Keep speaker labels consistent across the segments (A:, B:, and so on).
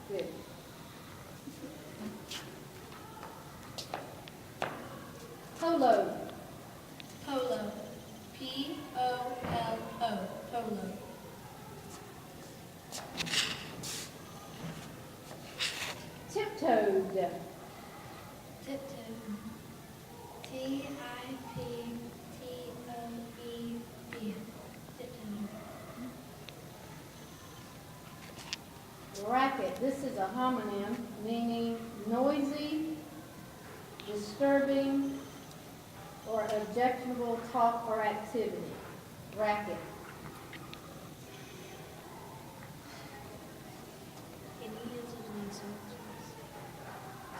A: Good. Polo.
B: Polo. P-O-L-O. Polo.
A: Tiptoed.
B: Tiptoe. T-I-P-T-O-E-D. Tiptoe.
A: Racket. This is a homonym meaning noisy, disturbing, or objectionable talk or activity. Racket.
B: Can you use it in sentences?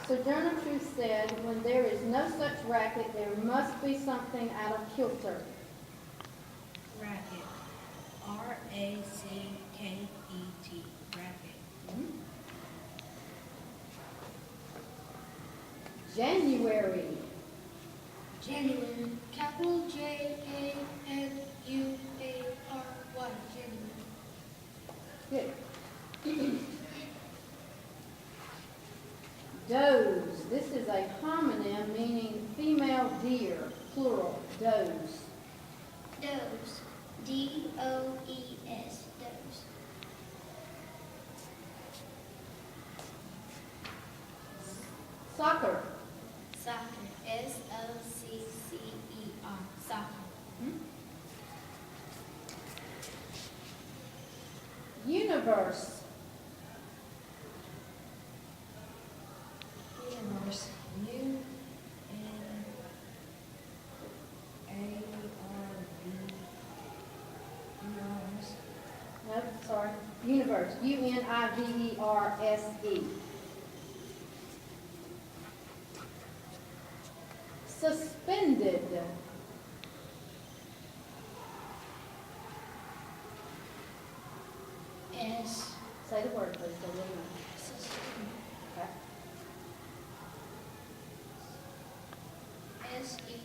A: Sojourner Truth said, when there is no such racket, there must be something out of kilter.
B: Racket. R-A-C-K-E-T. Racket.
A: January.
B: January. Capital J-A-N-U-A-R-Y. January.
A: Good. Does. This is a homonym meaning female deer, plural, does.
B: Doze. D-O-E-S. Doze.
A: Soccer.
B: Soccer. S-O-C-C-E-R. Soccer.
A: Universe.
B: Universe. U-N-A-R-V. Universe.
A: No, sorry. Universe. U-N-I-V-E-R-S-E. Suspended.
B: S.
A: Say the word, please. So we know. Okay.
B: S-E.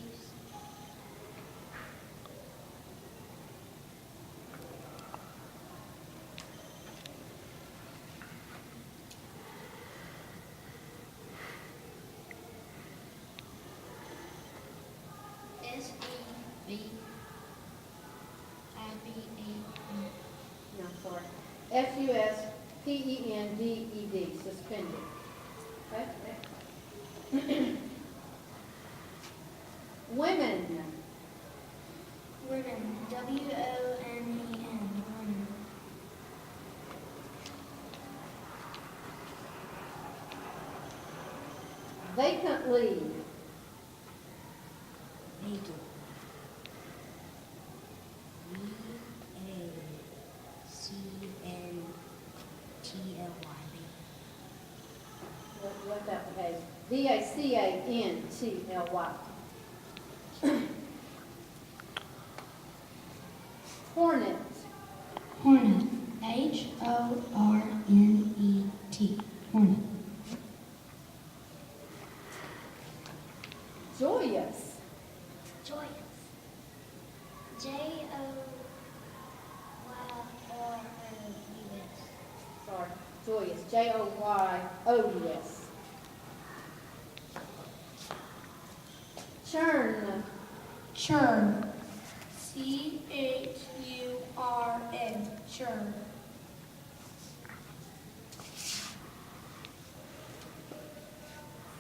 B: S-E-V-I-B-E.
A: No, sorry. S-U-S-P-E-N-D-E-D. Suspended. Okay. Women.
B: Women. W-O-N-E-N. Women.
A: Vacantly.
B: Vacant. V-A-C-N-T-L-Y.
A: What that was? V-A-C-A-N-T-L-Y. Hornet.
B: Hornet. H-O-R-N-E-T. Hornet.
A: Joyous.
B: Joyous. J-O-Y-R-O-U-S.
A: Sorry. Joyous. J-O-Y-O-U-S. Churn.
B: Churn. C-H-U-R-N. Churn.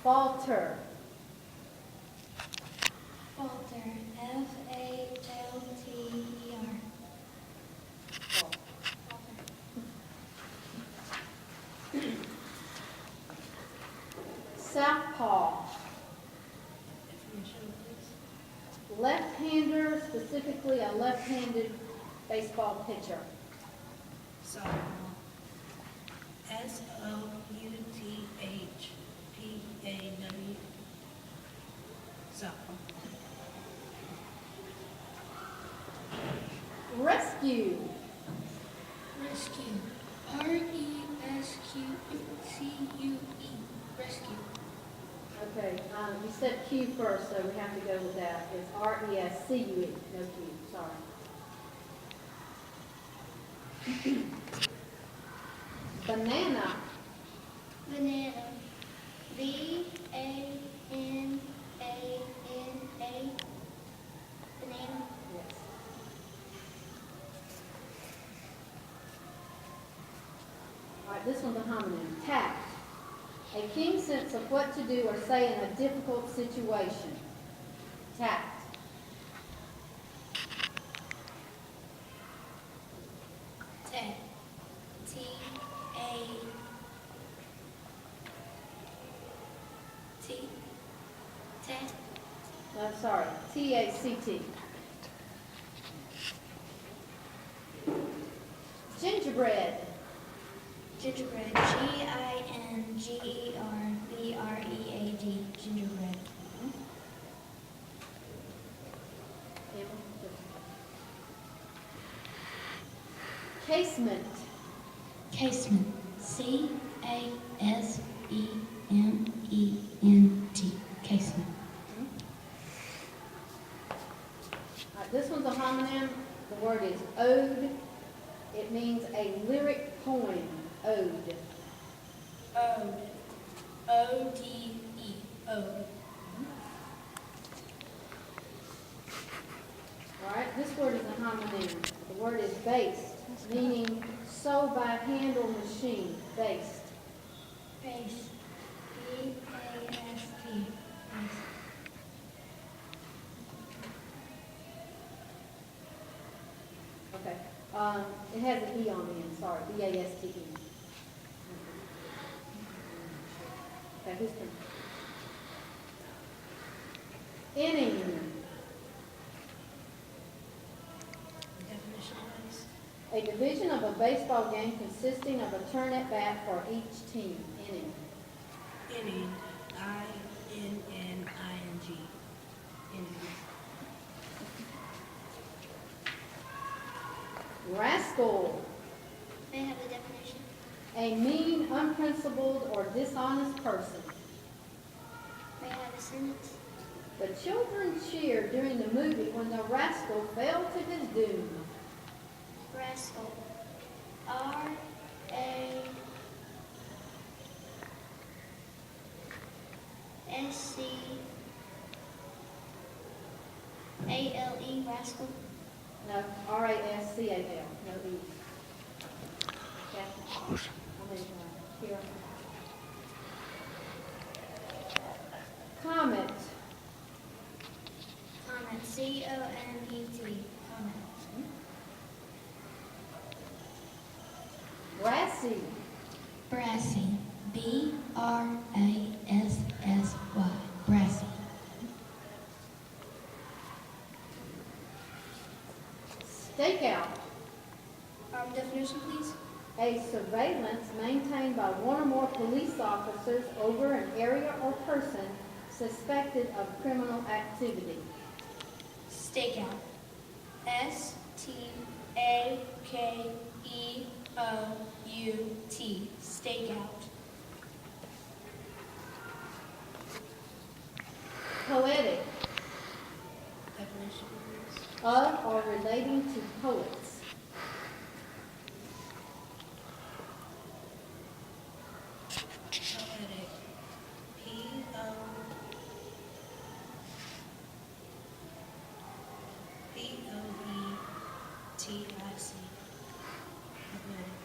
A: Falter.
B: Falter. F-A-L-T-E-R.
A: Southpaw. Left-hander, specifically a left-handed baseball pitcher.
C: Softball. S-O-U-T-H-P-A-W. Softball.
A: Rescue.
B: Rescue. R-E-S-Q-C-U-E. Rescue.
A: Okay, you said Q first, so we have to go with that. It's R-E-S-C-U-E, no Q, sorry. Banana.
B: Banana. B-A-N-A-N-A. Banana.
A: Yes. All right, this one's a homonym. Tact. A keen sense of what to do or say in a difficult situation. Tact.
B: Tat. T-A. T. Tat.
A: No, sorry. T-A-C-T. Gingerbread.
B: Gingerbread. G-I-N-G-E-R-B-R-E-A-D. Gingerbread.
A: Casement.
B: Casement. C-A-S-E-M-E-N-T. Casement.
A: All right, this one's a homonym. The word is ode. It means a lyric poem. Ode.
C: Ode. O-D-E. Ode.
A: All right, this word is a homonym. The word is based, meaning sew by hand or machine. Based.
B: Base. B-A-S-T. Base.
A: Okay. It has an E on the end, sorry. B-A-S-T-E. Okay, who's turn? Inning.
C: Definition, please.
A: A division of a baseball game consisting of a turn at bat for each team. Inning.
C: Inning. I-N-N-I-N-G. Inning.
A: Rascal.
B: May I have the definition?
A: A mean, unprincipled, or dishonest person.
B: May I have a sentence?
A: The children cheered during the movie when the rascal fell to his doom.
B: Rascal. R-A. S-C-A-L-E. Rascal.
A: No, R-A-S-C-A-L, no E. Kathy? Here. Comet.
B: Comet. C-O-M-E-T. Comet.
A: Brassy.
B: Brassy. B-R-A-S-S-Y. Brassy.
A: Stakeout.
B: Definition, please.
A: A surveillance maintained by one or more police officers over an area or person suspected of criminal activity.
B: Stakeout. S-T-A-K-E-O-U-T. Stakeout.
A: Poetic.
C: Definition, please.
A: Of or relating to poets.
C: Poetic. P-O-E-T-I-C. Poetic.